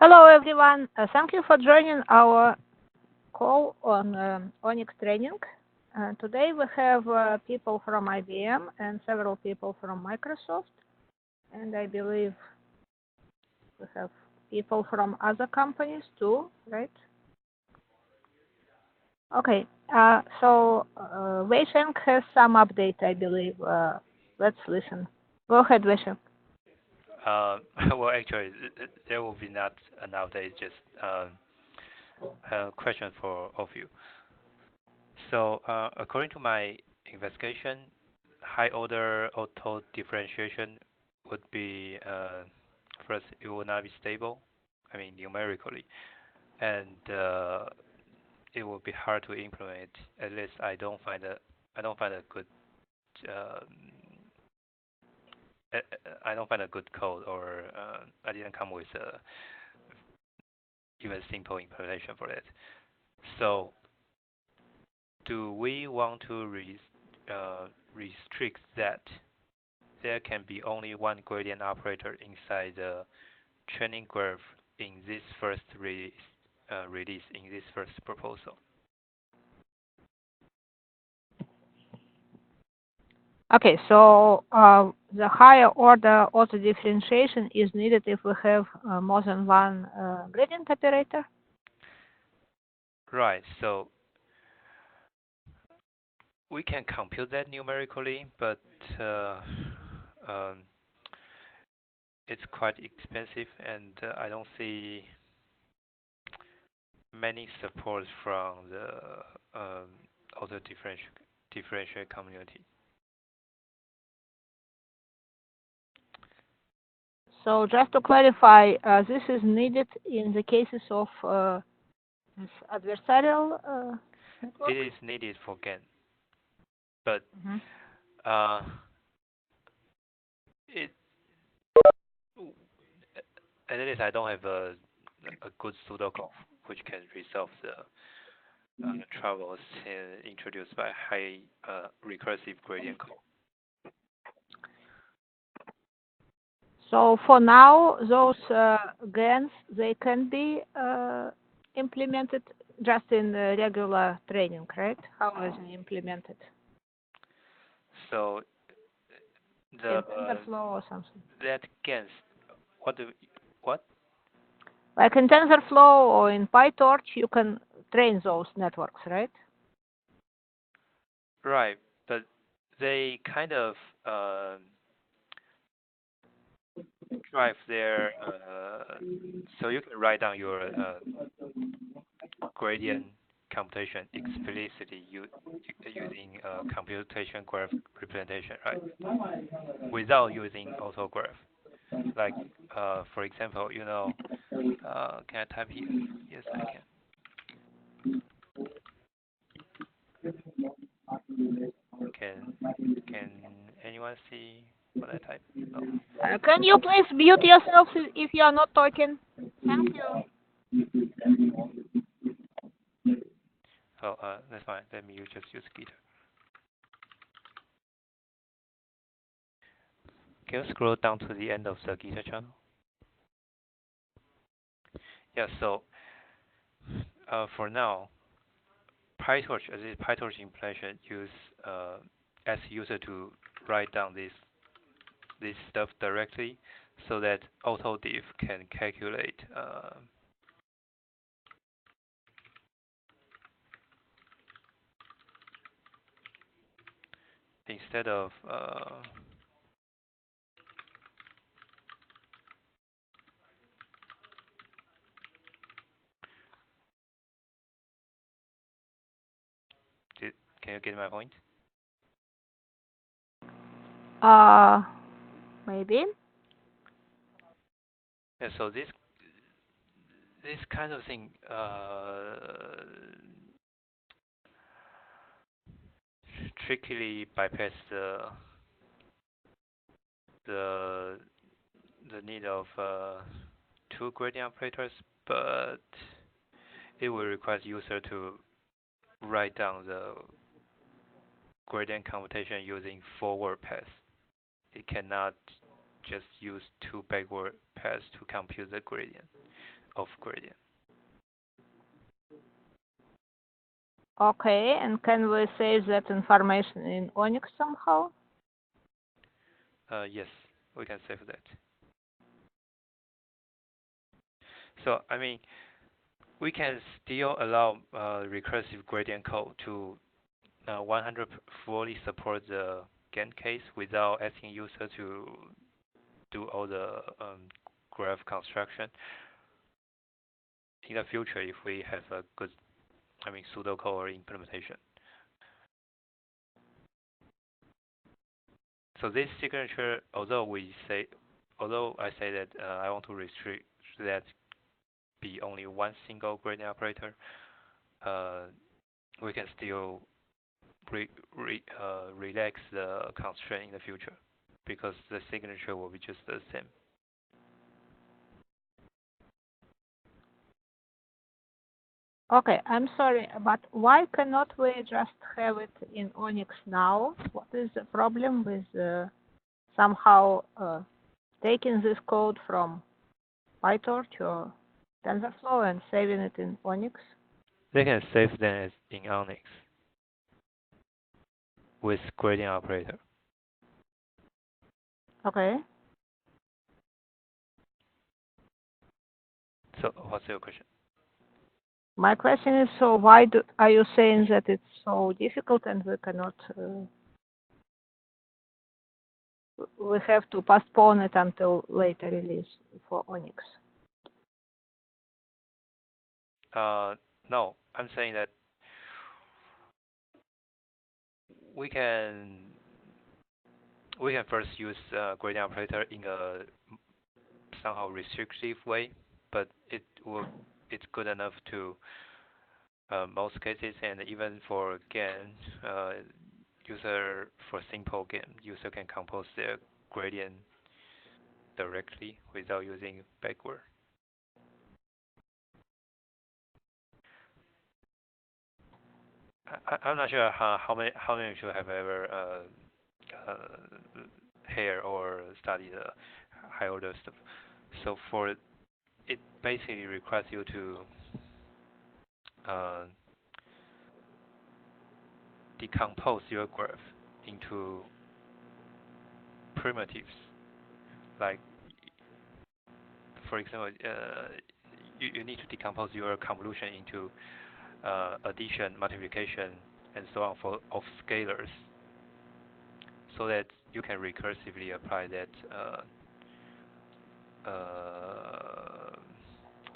Hello, everyone. Thank you for joining our call on ONNX Training. Today we have people from IBM and several people from Microsoft, and I believe we have people from other companies too, right? Okay, so Wei Sheng has some update, I believe. Let's listen. Go ahead, Wei Sheng. Well, actually, there will be not an update, just a question for all of you. So, according to my investigation, high order auto differentiation would be first, it will not be stable, I mean numerically, and it will be hard to implement. At least I don't find a good um, I don't find a good code, or I didn't come with a even simple implementation for that. So, do we want to restrict that there can be only one gradient operator inside the training graph in this first release in this first proposal? Okay, so the higher order auto differentiation is needed if we have more than one gradient operator. Right. So we can compute that numerically, but um, it's quite expensive, and I don't see many support from the auto differential community. So just to clarify, this is needed in the cases of this adversarial network? It is needed for GAN, but Mhm. uh, it at least I don't have a good pseudocode which can resolve the troubles introduced by high recursive gradient call. So for now, those GANs, they can be implemented just in regular training, right? How are they implemented? So In the TensorFlow or something? that GANs, what do what? Like in TensorFlow or in PyTorch, you can train those networks, right? Right, but they kind of drive their so you can write down your gradient computation explicitly using computation graph representation, right? Without using autograph. Like, for example, can I type here? Yes, I can. Can can anyone see what I type? No. Can you please mute yourself if you are not talking? Thank you. Oh, that's fine. Let me just use Git. Can you scroll down to the end of the Git channel? Yeah. So, for now, PyTorch, as a PyTorch implementation, use ask user to write down this stuff directly, so that AutoDiff can calculate instead of can you get my point? Maybe. Yeah, so this kind of thing trickily bypass the the need of two gradient operators, but it will require user to write down the gradient computation using forward paths. It cannot just use two backward paths to compute the gradient. of gradient. Okay, and can we save that information in ONNX somehow? Yes, we can save that. So I mean, we can still allow recursive gradient code to 100 fully support the GAN case without asking user to do all the graph construction. In the future, if we have a good, pseudocode or implementation. So this signature, although I say that I want to restrict that be only one single gradient operator, we can still relax the constraint in the future because the signature will be just the same. Okay, I'm sorry, but why cannot we just have it in ONNX now? What is the problem with somehow taking this code from PyTorch or TensorFlow and saving it in ONNX? They can save them as in ONNX with gradient operator. Okay. So what's your question? My question is, so why are you saying that it's so difficult and we cannot, we have to postpone it until later release for ONNX? No, I'm saying that we can first use gradient operator in a somehow restrictive way, but it's good enough to most cases, and even for GAN, user for simple GAN, user can compose their gradient directly without using backward. I'm not sure how many of you have ever heard or studied high order stuff. So for it basically requires you to decompose your graph into primitives. Like, for example, you need to decompose your convolution into addition, multiplication, and so on of scalars, so that you can recursively apply that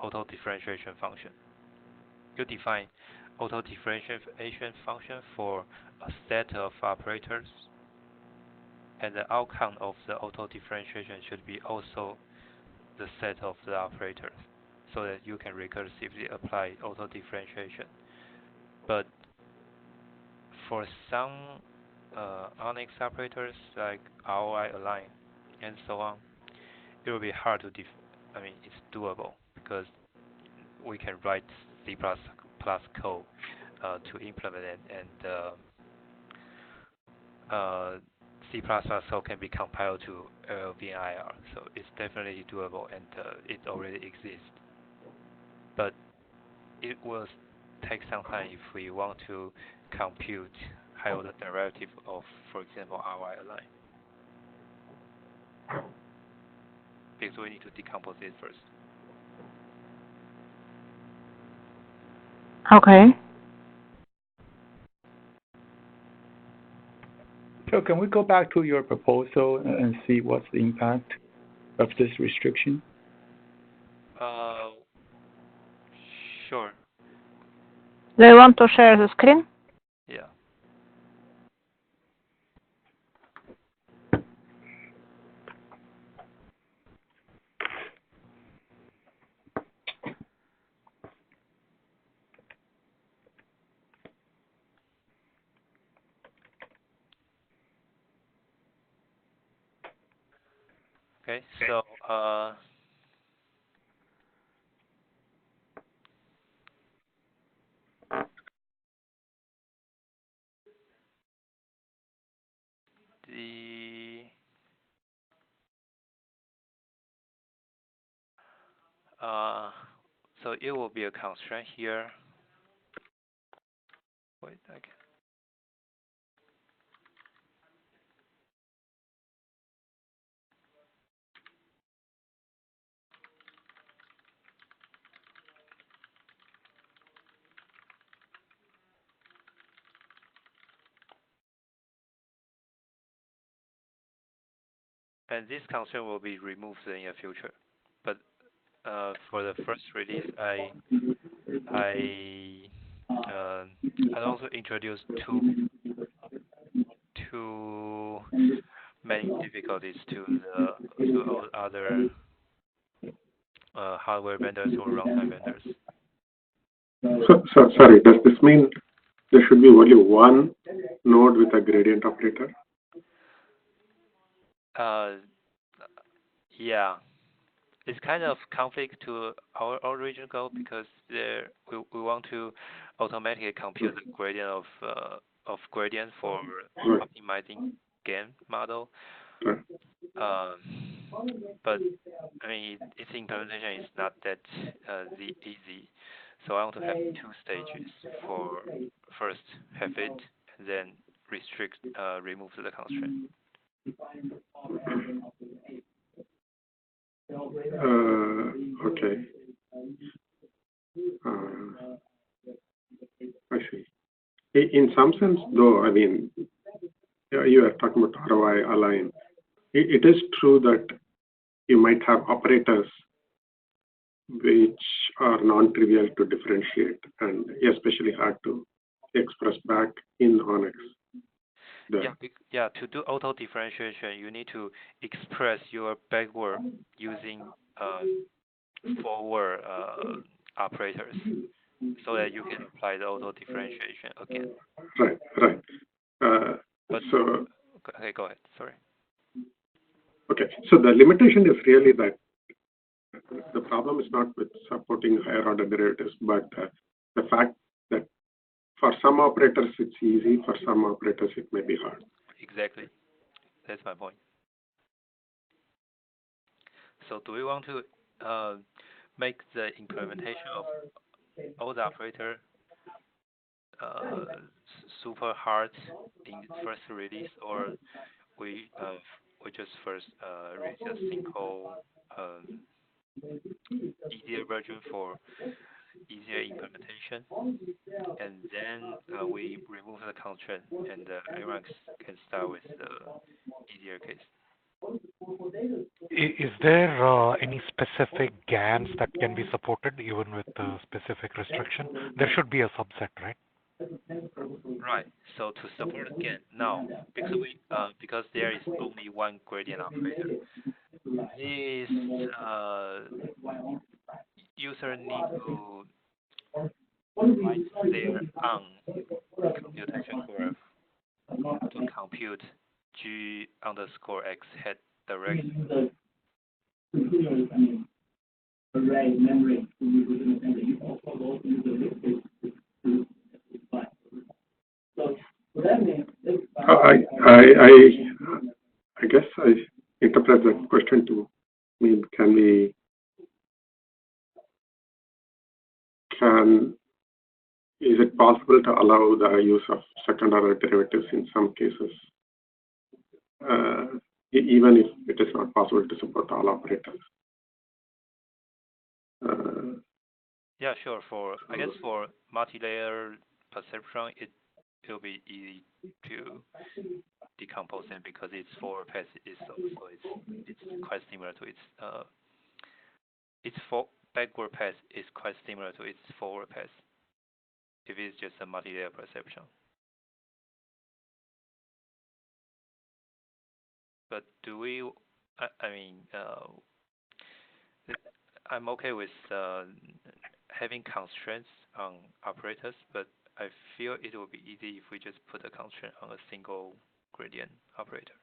auto differentiation function. You define auto differentiation function for a set of operators, and the outcome of the auto differentiation should be also the set of the operators, so that you can recursively apply auto differentiation. But for some ONNX operators like ROI align and so on, it will be hard to it's doable because we can write C++ code to implement it, and C++ code can be compiled to LLVM. So it's definitely doable, and it already exists. But it will take some time if we want to compute high order derivative of, for example, RY align, because we need to decompose it first. Okay. So can we go back to your proposal and see what's the impact of this restriction? Sure. Do you want to share the screen? Yeah. Okay, so the So it will be a constraint here. Wait a second. And this constraint will be removed in the future. But for the first release, I also introduced two main difficulties to all other hardware vendors or runtime vendors. So sorry, does this mean there should be only one node with a gradient operator? Yeah, it's kind of conflict to our original goal because we want to automatically compute the gradient of gradient for optimizing gain model. But I mean, its implementation is not that easy. So I want to have two stages. For first have it, and then remove the constraint. Okay. I see. In some sense, though, I mean, you are talking about ROI align. It is true that you might have operators which are non-trivial to differentiate and especially hard to express back in ONNX. Yeah, to do auto differentiation, you need to express your backward using forward operators so that you can apply the auto differentiation again. Right. Okay, go ahead. Sorry. Okay, so the limitation is really that the problem is not with supporting higher order derivatives, but the fact that for some operators it's easy, for some operators it may be hard. Exactly. That's my point. So do we want to make the implementation of all the operator super hard in first release, or we just first release a simple easier version for easier implementation, and then we remove the constraint, and everyone can start with the easier case. Is there any specific GANs that can be supported even with the specific restriction? There should be a subset, right? Right. So to support GAN now, because there is only one gradient operator, this user need to write their own computation curve to compute G underscore X head direction. I guess I interpret that question to mean is it possible to allow the use of second order derivatives in some cases, even if it is not possible to support all operators? Yeah, sure. I guess for multi-layer perceptron, it will be easy to decompose them because its forward path is also it's quite similar to its backward path is quite similar to its forward path. If it's just a multi-layer perceptron. But do we? I mean, I'm okay with having constraints on operators, but I feel it will be easy if we just put a constraint on a single gradient operator.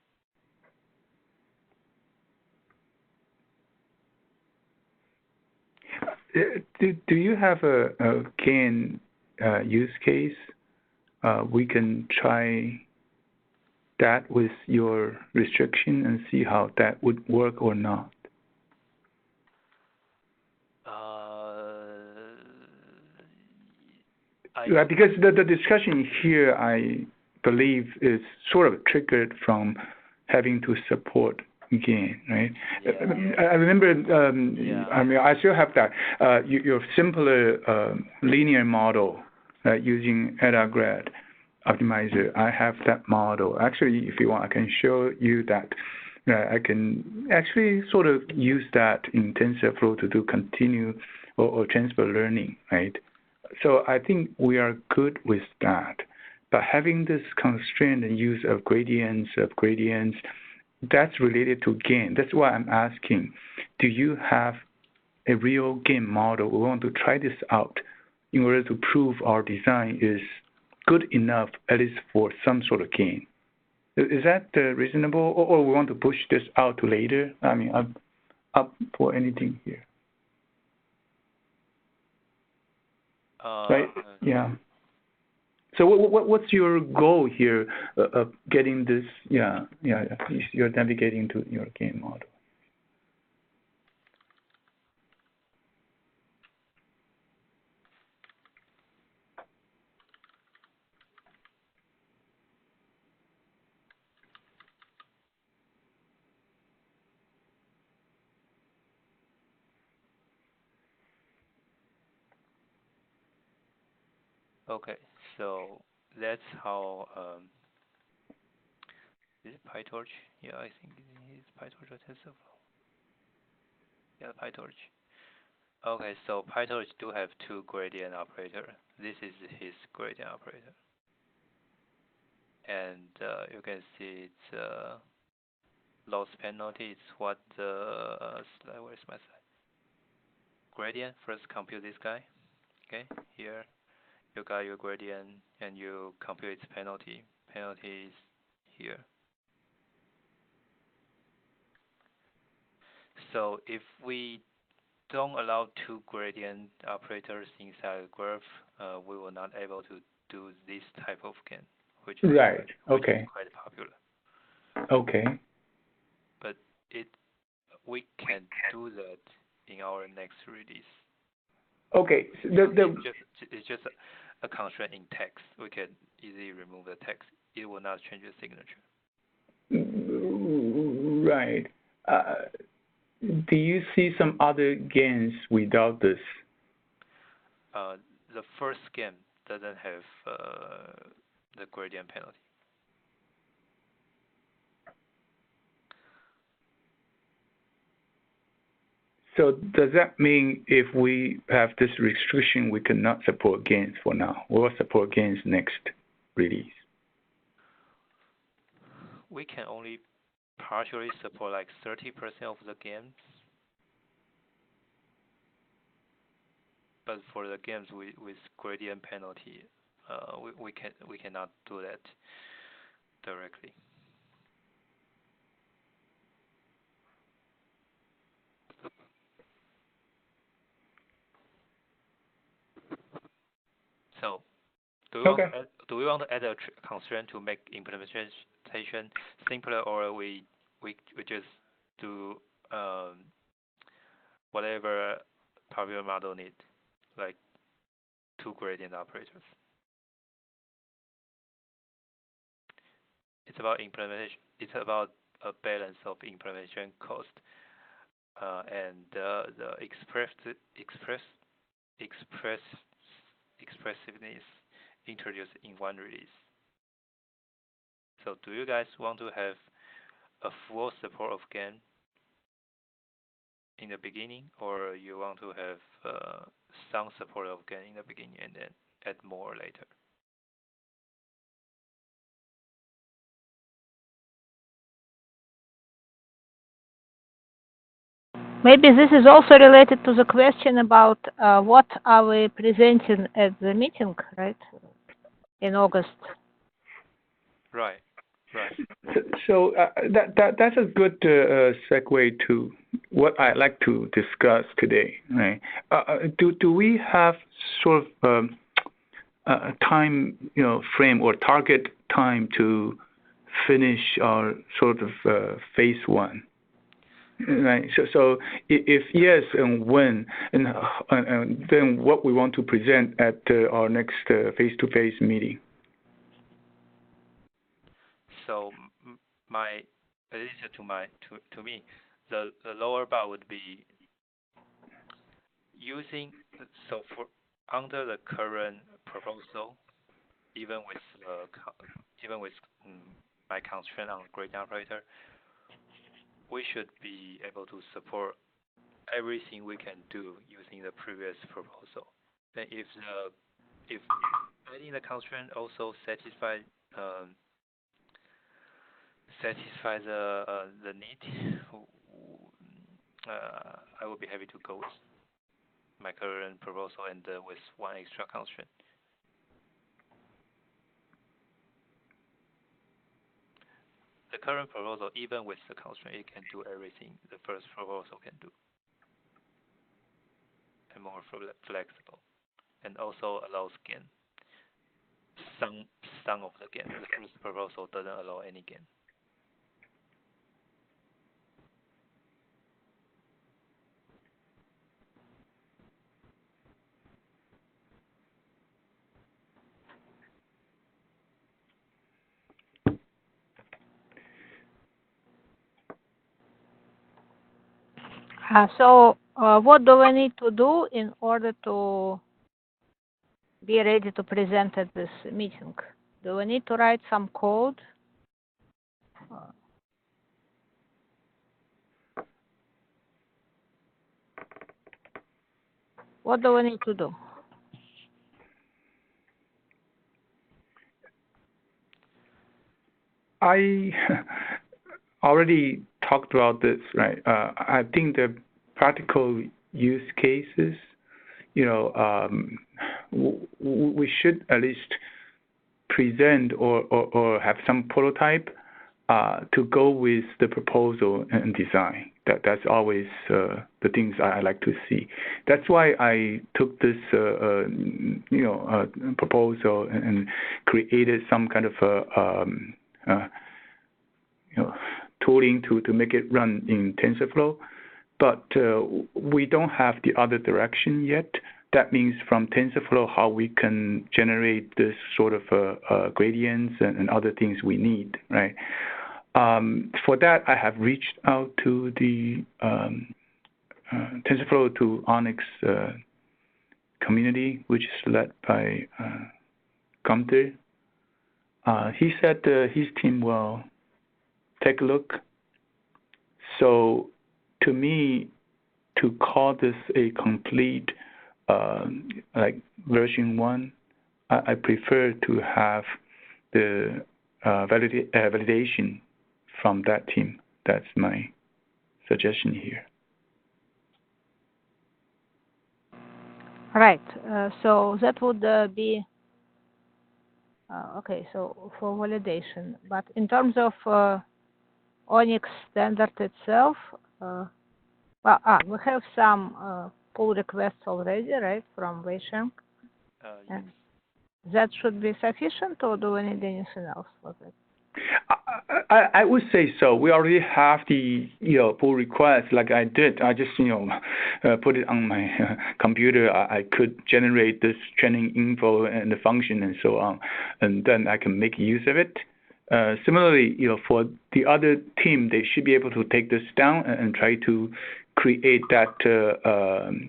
Do you have a GAN use case? We can try that with your restriction and see how that would work or not. Right, because the discussion here, I believe, is sort of triggered from having to support gain, right? Yeah. I remember, Yeah. I mean, I still have that. Your simpler linear model using EdaGrad optimizer, I have that model. Actually, if you want, I can show you that. I can actually sort of use that in TensorFlow to do continue or transfer learning, right? So I think we are good with that. But having this constraint and use of gradients, that's related to gain. That's why I'm asking, do you have a real gain model? We want to try this out in order to prove our design is good enough, at least for some sort of gain. Is that reasonable? Or we want to push this out to later? I mean, I'm up for anything here. Right? Yeah. So what's your goal here of getting this? Yeah. You're navigating to your gain model. Okay, so that's how. Is it PyTorch? Yeah, I think it's PyTorch or TensorFlow. Yeah, PyTorch. Okay, so PyTorch do have two gradient operator. This is his gradient operator, and you can see it's loss penalty. It's what the where's my slide? Gradient. First compute this guy. Okay, here you got your gradient, and you compute its penalty. Penalty is here. So if we don't allow two gradient operators inside a graph, we will not able to do this type of gain, which is right. Which Okay. is quite popular. Okay. But we can do that in our next release. Okay. So it's just a constraint in text. We can easily remove the text. It will not change the signature. Right. Do you see some other gains without this? The first gain doesn't have the gradient penalty. So does that mean if we have this restriction, we cannot support gains for now? We'll support gains next release. We can only partially support like 30% of the games. But for the games with gradient penalty, we cannot do that directly. So, do we want to add a constraint to make implementation simpler, or we just do whatever popular model need, like two gradient operators? It's about implementation. It's about a balance of implementation cost and the expressiveness introduced in one release. So, do you guys want to have a full support of GAN in the beginning, or you want to have some support of GAN in the beginning and then add more later? Maybe this is also related to the question about what are we presenting at the meeting, right? In August. Right. So that's a good segue to what I'd like to discuss today. Right? Do we have sort of a time frame or target time to finish our sort of phase one? Right. So if yes, and when, and then what we want to present at our next face-to-face meeting. So my addition to me, the lower bar would be using, so for under the current proposal, even with my constraint on gradient operator, we should be able to support everything we can do using the previous proposal. Then if adding the constraint also satisfy the need, I will be happy to go with my current proposal and with one extra constraint. The current proposal, even with the constraint, it can do everything the first proposal can do, and more flexible, and also allows gain. Some of the gain. The first proposal doesn't allow any gain. So what do we need to do in order to be ready to present at this meeting? Do we need to write some code? What do we need to do? I already talked about this, right? I think the practical use cases, we should at least present or have some prototype to go with the proposal and design. That's always the things I like to see. That's why I took this proposal and created some kind of tooling to make it run in TensorFlow. But we don't have the other direction yet. That means from TensorFlow how we can generate this sort of gradients and other things we need, right? For that, I have reached out to the TensorFlow to ONNX community, which is led by Gunther. He said his team will take a look. So to me, to call this a complete like version 1, I prefer to have the validation from that team. That's my suggestion here. Right. So that would be okay. So for validation, but in terms of ONNX standard itself, we have some pull requests already, right, from Weisheng. Yes. That should be sufficient, or do we need anything else for that? I would say so. We already have the pull request like I did. I just put it on my computer. I could generate this training info and the function and so on, and then I can make use of it. Similarly, for the other team, they should be able to take this down and try to create that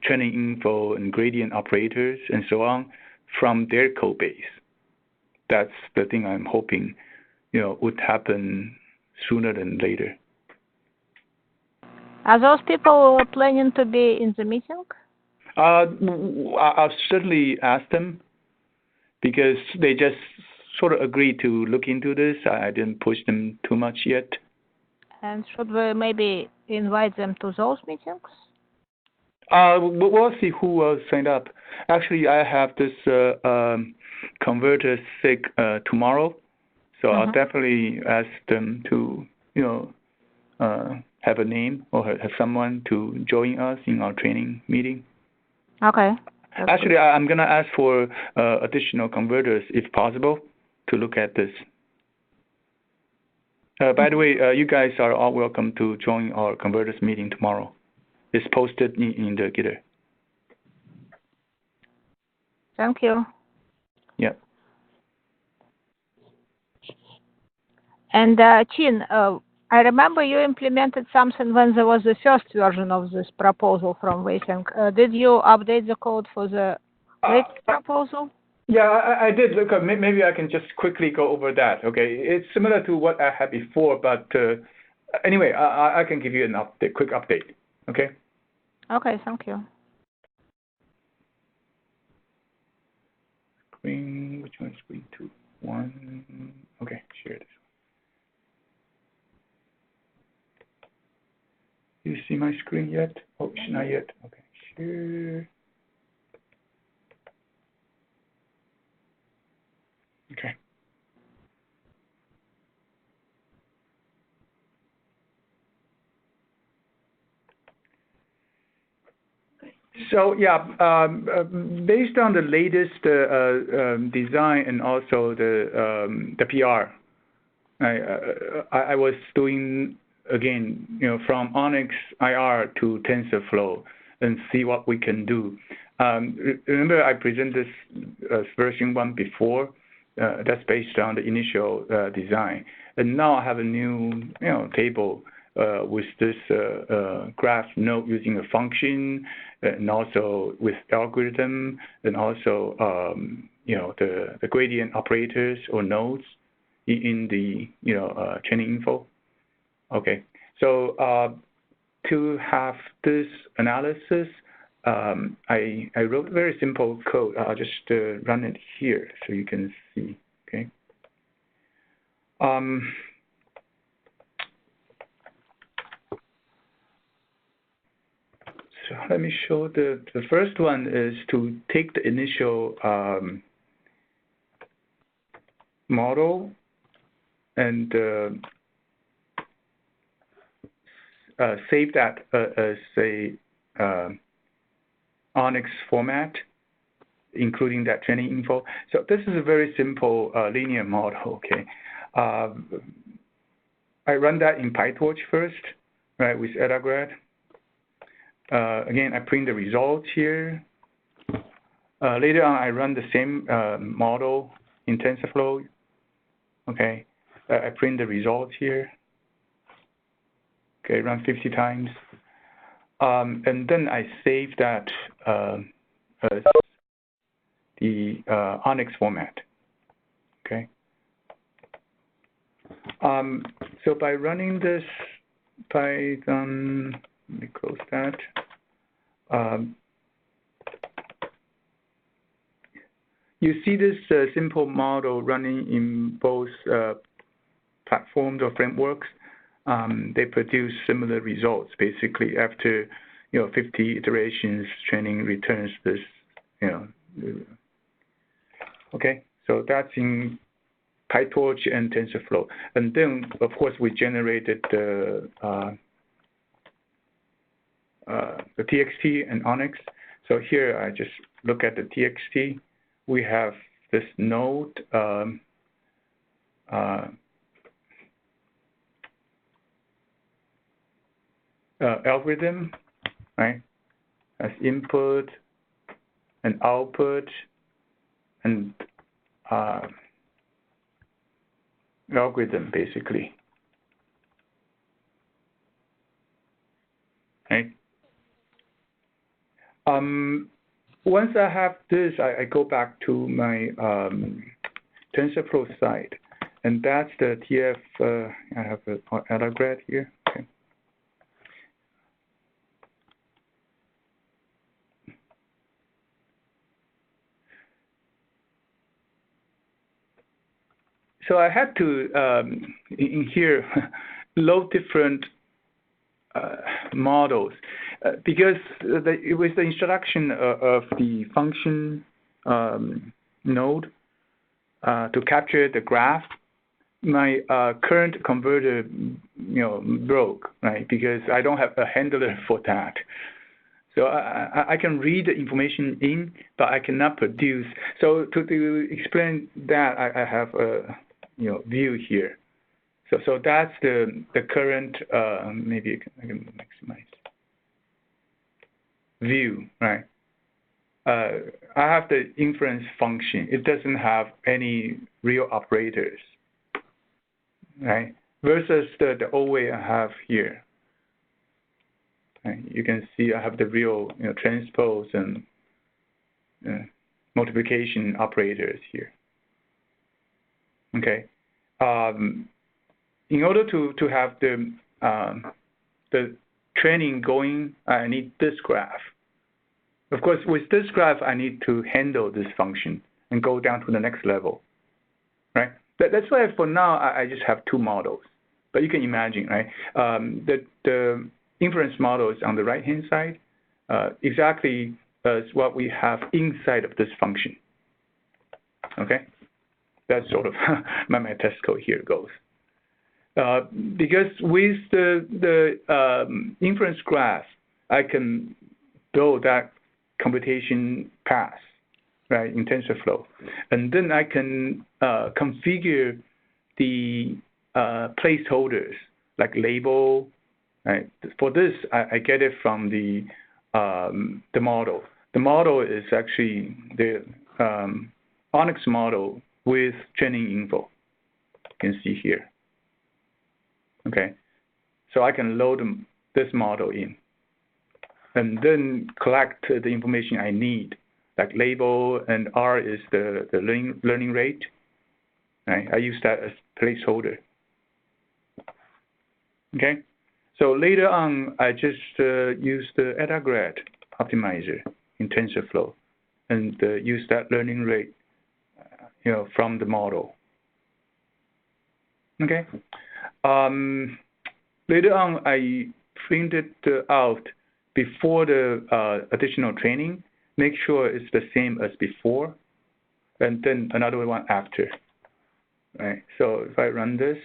training info and gradient operators and so on from their code base. That's the thing I'm hoping would happen sooner than later. Are those people planning to be in the meeting? I'll certainly ask them because they just sort of agreed to look into this. I didn't push them too much yet. And should we maybe invite them to those meetings? We'll see who will sign up. Actually, I have this converter SIG tomorrow. So I'll definitely ask them to, have a name or have someone to join us in our training meeting. Okay. Actually, I'm going to ask for additional converters, if possible, to look at this. By the way, you guys are all welcome to join our converters meeting tomorrow. It's posted in the Gitter. Thank you. Yeah. And Chin, I remember you implemented something when there was the first version of this proposal from Weithink. Did you update the code for the latest proposal? Yeah, I did. Look, maybe I can just quickly go over that. Okay, it's similar to what I had before, but anyway, I can give you an update, quick update. Okay. Okay, thank you. Screen, which one is screen 2? 1. Okay, share this. Do you see my screen yet? Oh, not yet. Okay, share. Okay. So yeah, based on the latest design and also the PR, I was doing again, from ONNX IR to TensorFlow and see what we can do. Remember, I presented this version 1 before. That's based on the initial design, and now I have a new table with this graph node using a function, and also with algorithm, and also the gradient operators or nodes in the training info. Okay, so to have this analysis, I wrote very simple code. I'll just run it here so you can see. Okay. So let me show the first one is to take the initial model and save that as a ONNX format, including that training info. So this is a very simple linear model. Okay, I run that in PyTorch first, right, with Etagrad. Again, I print the results here. Later on, I run the same model in TensorFlow. Okay, I print the results here. Okay, run 50 times. And then I save that as the ONNX format. Okay. So by running this Python, let me close that. You see this simple model running in both platforms or frameworks. They produce similar results. Basically, after 50 iterations, training returns this. Okay, so that's in PyTorch and TensorFlow, and then of course we generated the TXT and ONNX. So here I just look at the TXT. We have this node. Algorithm, right, as input and output, and algorithm basically. Right. Once I have this, I go back to my TensorFlow side, and that's the TF. I have an Etagrad here. Okay. So I had to in here load different models because it was the introduction of the function node to capture the graph. My current converter broke, right, because I don't have a handler for that. So I can read the information in, but I cannot produce. So to explain that, I have a view here. So that's the current, maybe I can maximize view, right? I have the inference function. It doesn't have any real operators, right? Versus the old way I have here. Right? You can see I have the real transpose and multiplication operators here. Okay. In order to have the training going, I need this graph. Of course, with this graph, I need to handle this function and go down to the next level, right? That's why for now, I just have two models. But you can imagine, right? The inference model is on the right-hand side, exactly as what we have inside of this function, okay? That's sort of my test code here goes. Because with the inference graph, I can build that computation path, right, in TensorFlow. And then I can configure the placeholders, like label, right? For this, I get it from the model. The model is actually the ONNX model with training info. You can see here. Okay, so I can load this model in and then collect the information I need, like label, and R is the learning rate. Right? I use that as placeholder. Okay, so later on, I just use the AdaGrad optimizer in TensorFlow and use that learning rate, from the model. Okay. Later on, I printed out before the additional training, make sure it's the same as before, and then another one after. Right. So if I run this,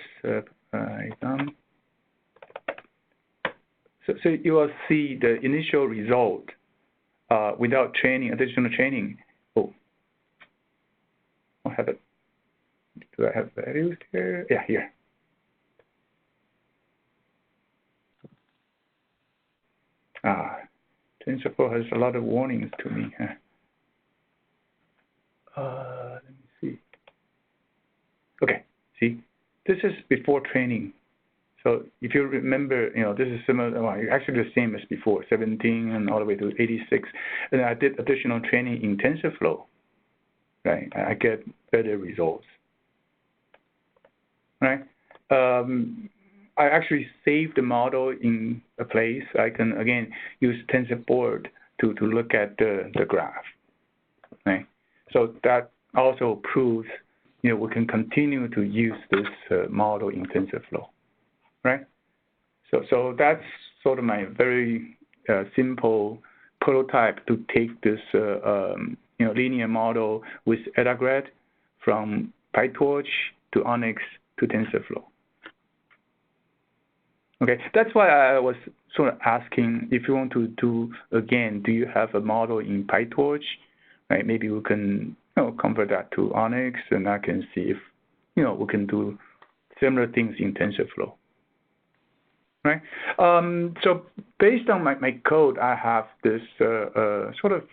so you will see the initial result without training, additional training. Oh, I have it. Do I have values here? Yeah, here. TensorFlow has a lot of warnings to me. Let me see. Okay, see, this is before training. So if you remember, this is similar, well, actually the same as before, 17 and all the way to 86. And I did additional training in TensorFlow, right? I get better results, right? I actually saved the model in a place. I can, again, use TensorBoard to look at the graph, right? So that also proves, we can continue to use this model in TensorFlow, right? So that's sort of my very simple prototype to take this, linear model with AdaGrad from PyTorch to ONNX to TensorFlow. Okay, that's why I was sort of asking if you want to do, again, do you have a model in PyTorch? Right, maybe we can convert that to ONNX, and I can see if, we can do similar things in TensorFlow. Right, so based on my code, I have this sort of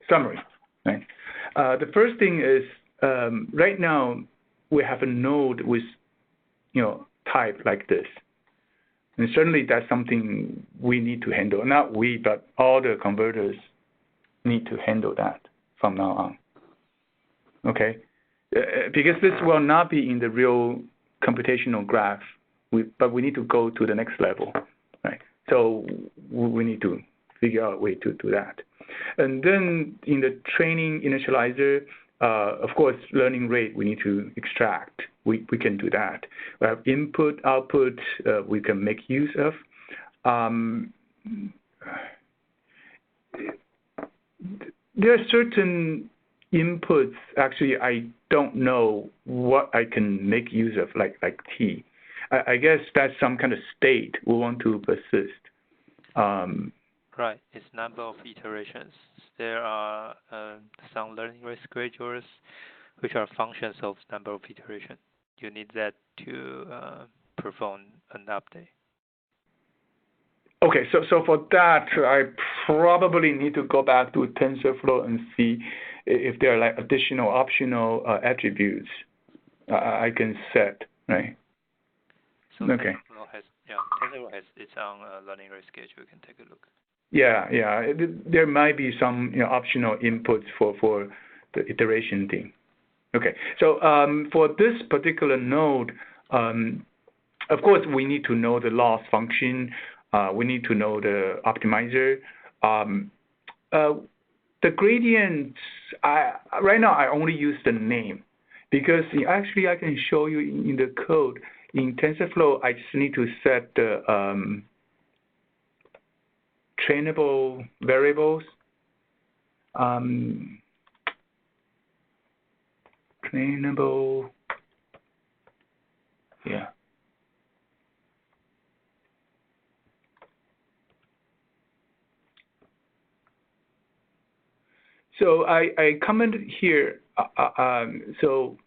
summary. Right, the first thing is right now we have a node with type like this. And certainly that's something we need to handle. Not we, but all the converters need to handle that from now on. Okay? Because this will not be in the real computational graph, but we need to go to the next level. Right? So we need to figure out a way to do that. And then in the training initializer, of course, learning rate we need to extract. We can do that. We have input, output, we can make use of. There are certain inputs, actually, I don't know what I can make use of, like T. I guess that's some kind of state we want to persist. Right, it's number of iterations. There are some learning rate schedules which are functions of number of iterations. you need that to perform an update. Okay, so for that, I probably need to go back to TensorFlow and see if there are like additional optional attributes I can set, right? So okay. TensorFlow has its own learning rate schedule. You can take a look. Yeah. There might be some optional inputs for the iteration thing. Okay, so for this particular node, of course, we need to know the loss function. We need to know the optimizer. The gradients, right now I only use the name because actually I can show you in the code. In TensorFlow, I just need to set the trainable variables. Trainable, yeah. So I commented here, so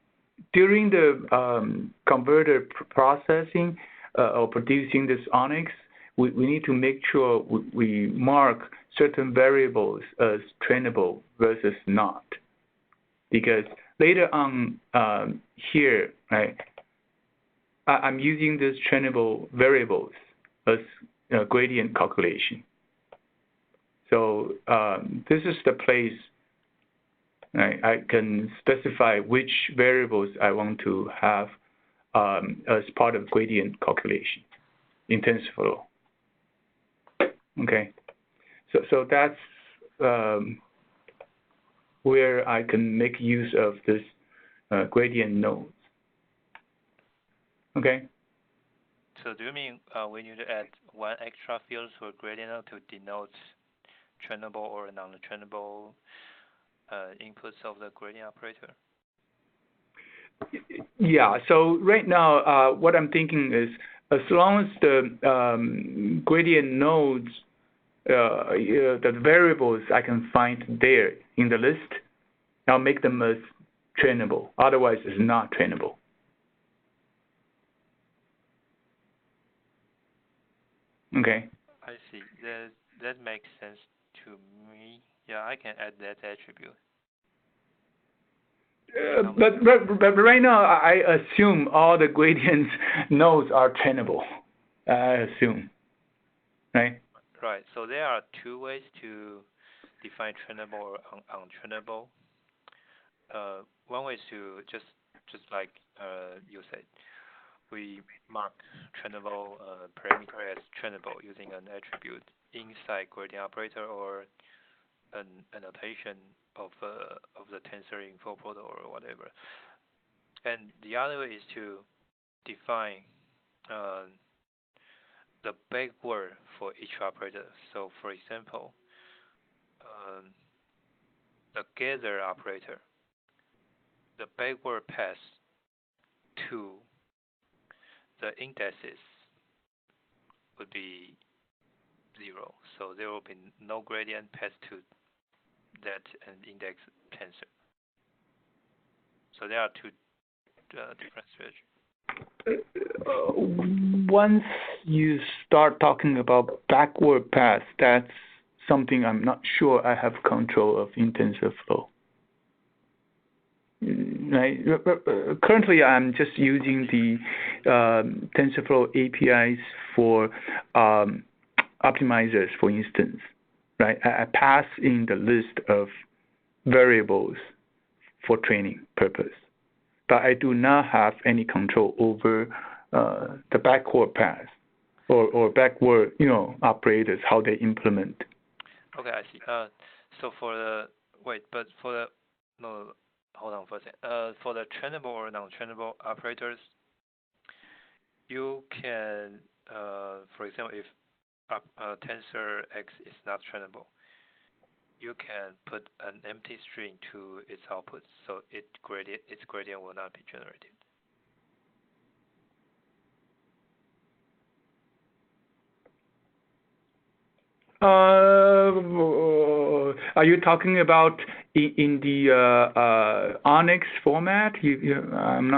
during the converter processing or producing this ONNX, we need to make sure we mark certain variables as trainable versus not. Because later on here, right, I'm using these trainable variables as gradient calculation. So this is the place I can specify which variables I want to have as part of gradient calculation in TensorFlow. Okay, so that's where I can make use of this gradient nodes. Okay. So do you mean we need to add one extra field for gradient node to denote trainable or non-trainable inputs of the gradient operator? Yeah, so right now what I'm thinking is as long as the gradient nodes, the variables I can find there in the list, I'll make them as trainable. Otherwise, it's not trainable. Okay. I see. That makes sense to me. Yeah, I can add that attribute. But right now, I assume all the gradient nodes are trainable. I assume, right? Right. So there are two ways to define trainable or untrainable. One way is to just like you said, we mark trainable parameter as trainable using an attribute inside gradient operator or an annotation of the tensor info protocol or whatever. And the other way is to define the backward for each operator. So for example, the gather operator, the backward pass to the indexes would be 0. So there will be no gradient passed to that and index tensor. So there are two different strategies. Once you start talking about backward pass, that's something I'm not sure I have control of in TensorFlow. Right. Currently, I'm just using the TensorFlow APIs for optimizers, for instance. Right. I pass in the list of variables for training purpose, but I do not have any control over the backward pass or backward, operators, how they implement. Okay, I see. So for the hold on for a second. For the trainable or non-trainable operators, you can, for example, if tensor X is not trainable, you can put an empty string to its output, so its gradient will not be generated. Are you talking about in the ONNX format. I'm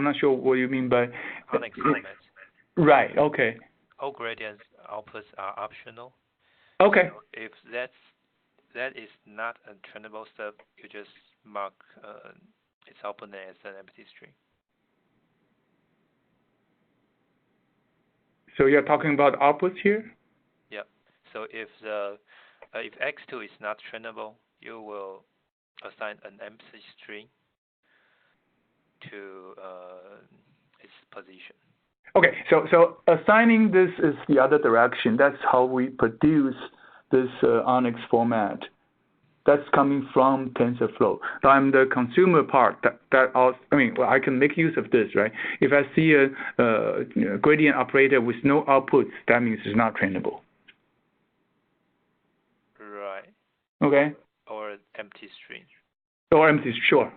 not sure what you mean by ONNX format. Right. Okay. All gradients outputs are optional. Okay. So if that is not a trainable step, you just mark its output name as an empty string. So you're talking about outputs here? Yeah. So if x2 is not trainable, you will assign an empty string to its position. Okay, so assigning this is the other direction. That's how we produce this ONNX format. That's coming from TensorFlow. So I'm the consumer part. I can make use of this, right? If I see a gradient operator with no outputs, that means it's not trainable. Right. Okay. Or empty string. Or empty, sure.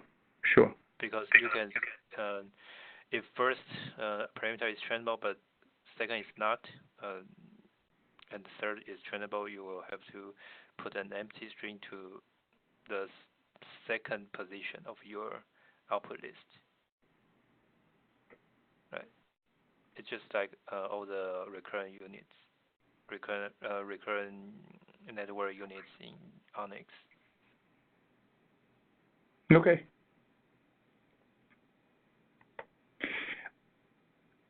Because you can, if first parameter is trainable, but second is not, and third is trainable, you will have to put an empty string to the second position of your output list. Right. It's just like all the recurrent network units in ONNX. Okay.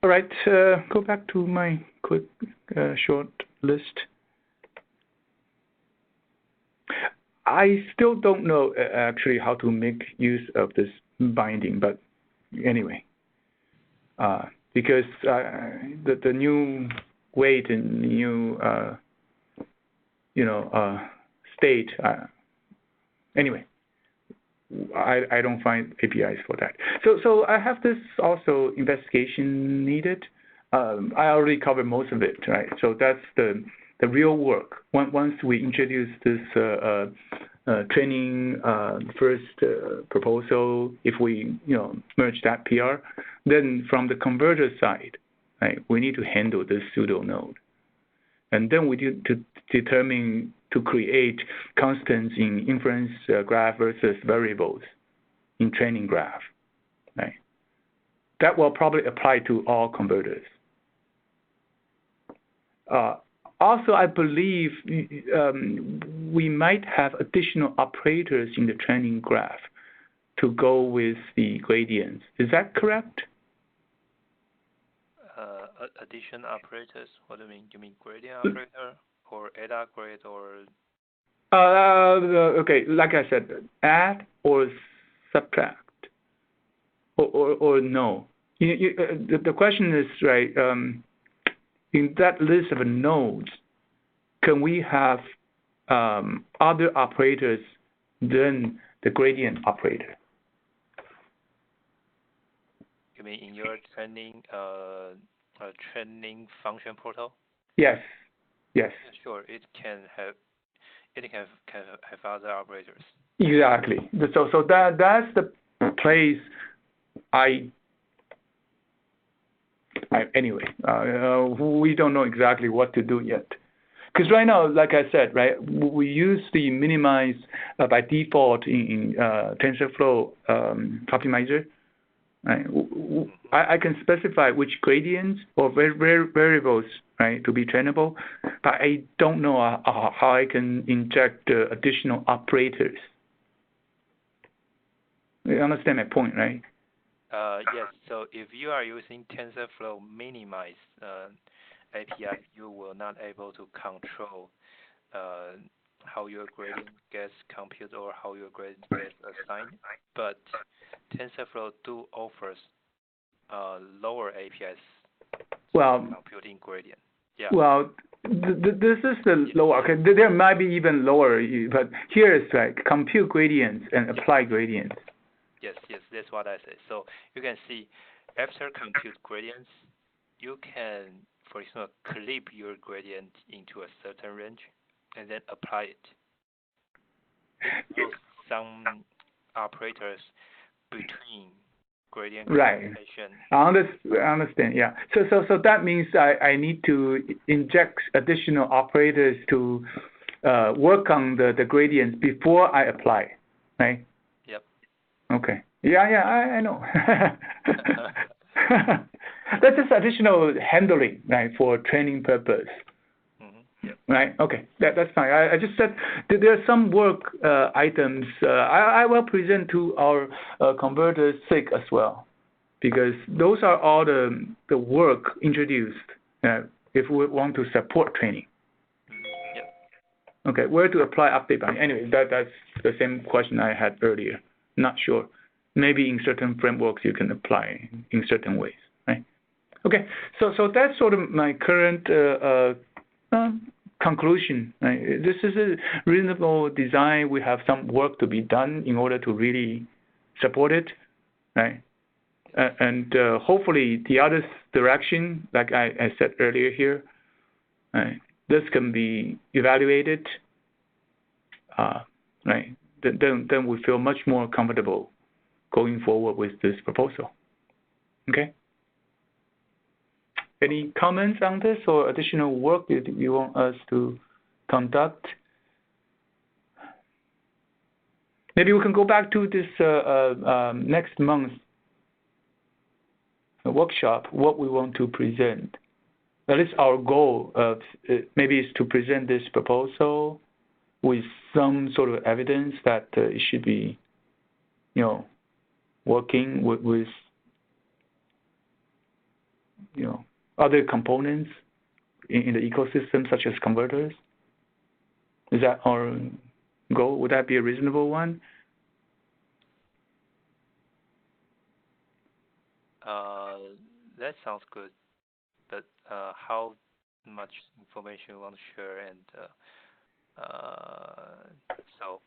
All right, go back to my quick short list. I still don't know actually how to make use of this binding, but anyway, because the new weight and new state. Anyway, I don't find APIs for that. So I have this also investigation needed. I already covered most of it, right? So that's the real work. Once we introduce this training first proposal, if we merge that PR, then from the converter side, right, we need to handle this pseudo node, and then we need to determine to create constants in inference graph versus variables in training graph, right? That will probably apply to all converters. Also, I believe we might have additional operators in the training graph to go with the gradients. Is that correct? Addition operators? What do you mean? You mean gradient operator or ADA grade or? Okay, like I said, add or subtract, or no. The question is, right, in that list of nodes, can we have other operators than the gradient operator? You mean in your training function portal? Yes. Sure, it can have other operators. Exactly. So that's the place anyway, we don't know exactly what to do yet. Because right now, like I said, right, we use the minimize by default in TensorFlow optimizer. Right? I can specify which gradients or variables, right, to be trainable, but I don't know how I can inject additional operators. You understand my point, right? Yes. So if you are using TensorFlow minimize API, you will not able to control how your gradient gets computed or how your gradient gets assigned. But TensorFlow do offers lower APIs for computing gradient. Yeah. Well, this is the lower. Okay, there might be even lower, but here is like compute gradients and apply gradients. Yes, that's what I say. So you can see after compute gradients, you can, for example, clip your gradient into a certain range and then apply it. Some operators between gradient computation. Right. I understand. Yeah. So that means I need to inject additional operators to work on the gradients before I apply. right? Yep. Okay. Yeah, I know. That's just additional handling, right, for training purpose. Yep. Right. Okay. That's fine. I just said that there are some work items I will present to our converters SIG as well, because those are all the work introduced if we want to support training. Yep. Okay. Where to apply update binding? Anyway, that's the same question I had earlier. Not sure. Maybe in certain frameworks you can apply in certain ways. Right. Okay. So that's sort of my current conclusion. Right? This is a reasonable design. We have some work to be done in order to really support it, right? And hopefully the other direction, like I said earlier here, right? This can be evaluated, right? Then we feel much more comfortable going forward with this proposal. Okay. Any comments on this or additional work that you want us to conduct? Maybe we can go back to this next month workshop, what we want to present. That is our goal of maybe is to present this proposal with some sort of evidence that it should be, working with other components in the ecosystem, such as converters. Is that our goal? Would that be a reasonable one? That sounds good. But how much information you want to share, and so.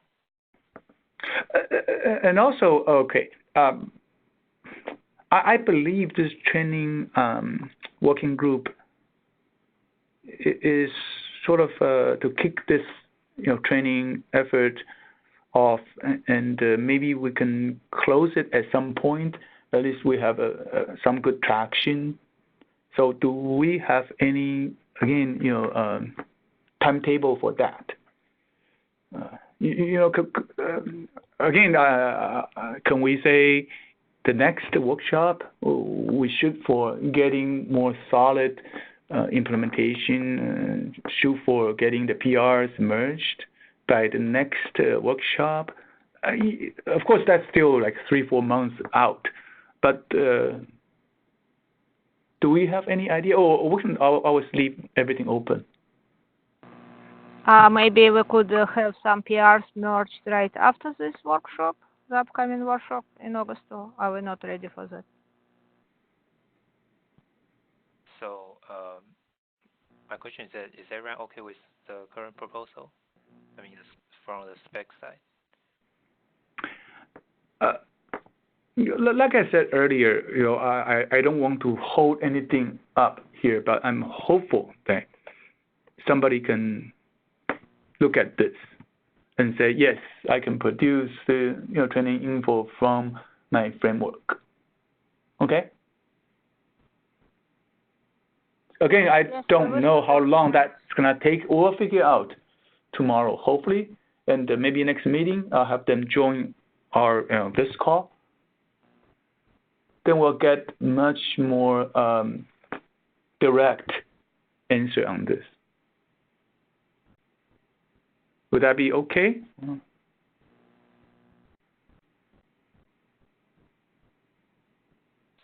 And also, okay, I believe this training working group is sort of to kick this training effort off, and maybe we can close it at some point. At least we have some good traction. So do we have any, again, timetable for that? Again, can we say the next workshop we shoot for getting more solid implementation, shoot for getting the PRs merged by the next workshop? Of course, that's still like 3-4 months out, but do we have any idea, or we can always leave everything open? Maybe we could have some PRs merged right after this workshop, the upcoming workshop in August, or are we not ready for that? So my question is that, is everyone okay with the current proposal? I mean, from the spec side. Like I said earlier, I don't want to hold anything up here, but I'm hopeful that somebody can look at this and say, yes, I can produce the training info from my framework. Okay? Again, I don't know how long that's going to take. We'll figure out tomorrow, hopefully, and maybe next meeting I'll have them join our this call. Then we'll get much more direct answer on this. Would that be okay?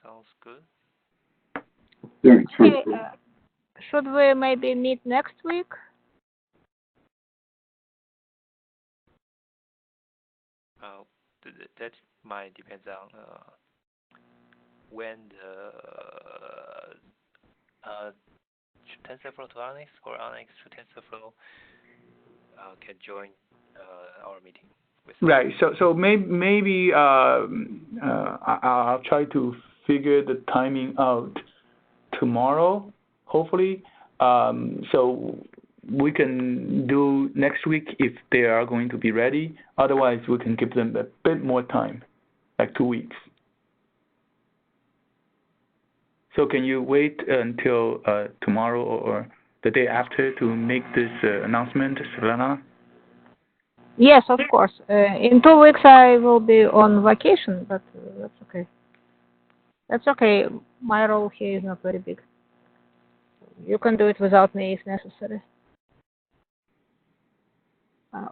Sounds good. Yeah, sounds Okay, good. should we maybe meet next week? That might depend on when the TensorFlow to ONNX or ONNX to TensorFlow can join our meeting. Right. So maybe I'll try to figure the timing out tomorrow, hopefully. So we can do next week if they are going to be ready. Otherwise, we can give them a bit more time, like 2 weeks. So can you wait until tomorrow or the day after to make this announcement, Savannah? Yes, of course. In 2 weeks I will be on vacation, but that's okay. That's okay. My role here is not very big. You can do it without me if necessary.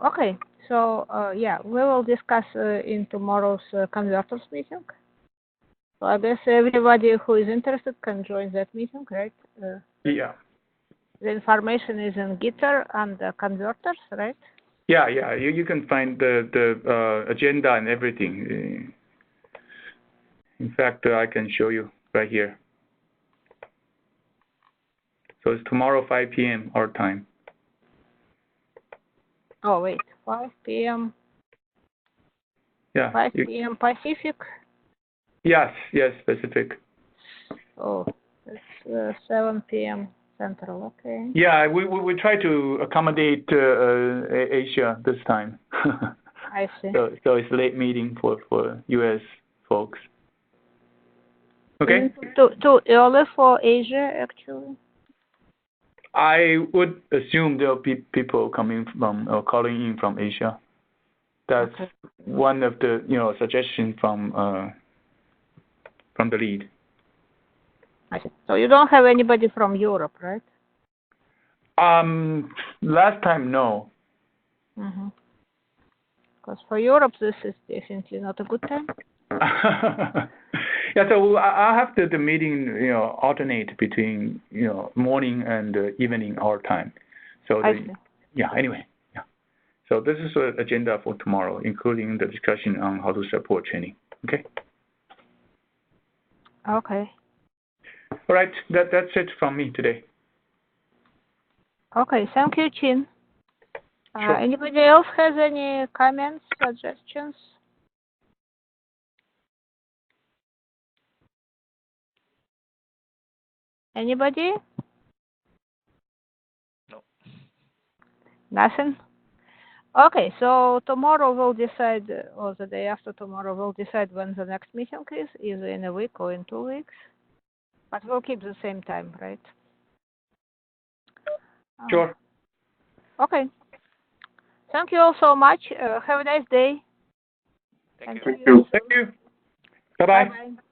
Okay, so yeah, we will discuss in tomorrow's converters meeting. So I guess everybody who is interested can join that meeting, right? Yeah. The information is in Gitter and converters, right? Yeah, yeah. You can find the agenda and everything. In fact, I can show you right here. So it's tomorrow 5 p.m. our time. Oh wait, 5 p.m. Yeah. 5 p.m. Pacific. Yes, yes, Pacific. Oh, it's 7 p.m. Central. Okay. Yeah, we try to accommodate Asia this time. I see. So it's a late meeting for U.S. folks. Okay. Too early for Asia, actually. I would assume there will be people coming from or calling in from Asia. That's Okay. one of the suggestions from the lead. I see. So you don't have anybody from Europe, right? Last time, no. Because for Europe, this is definitely not a good time. Yeah, so I have the meeting, alternate between, morning and evening our time. So I see. yeah, anyway, yeah. So this is the agenda for tomorrow, including the discussion on how to support training. Okay. Okay. All right, that's it from me today. Okay, thank you, Chin. Sure. Anybody else has any comments, suggestions? Anybody? No. Nothing? Okay, so tomorrow we'll decide, or the day after tomorrow, we'll decide when the next meeting is, either in a week or in 2 weeks. But we'll keep the same time, right? Sure. Okay. Thank you all so much. Have a nice day. Thank you. Thank you. Thank you. Bye-bye. Bye-bye.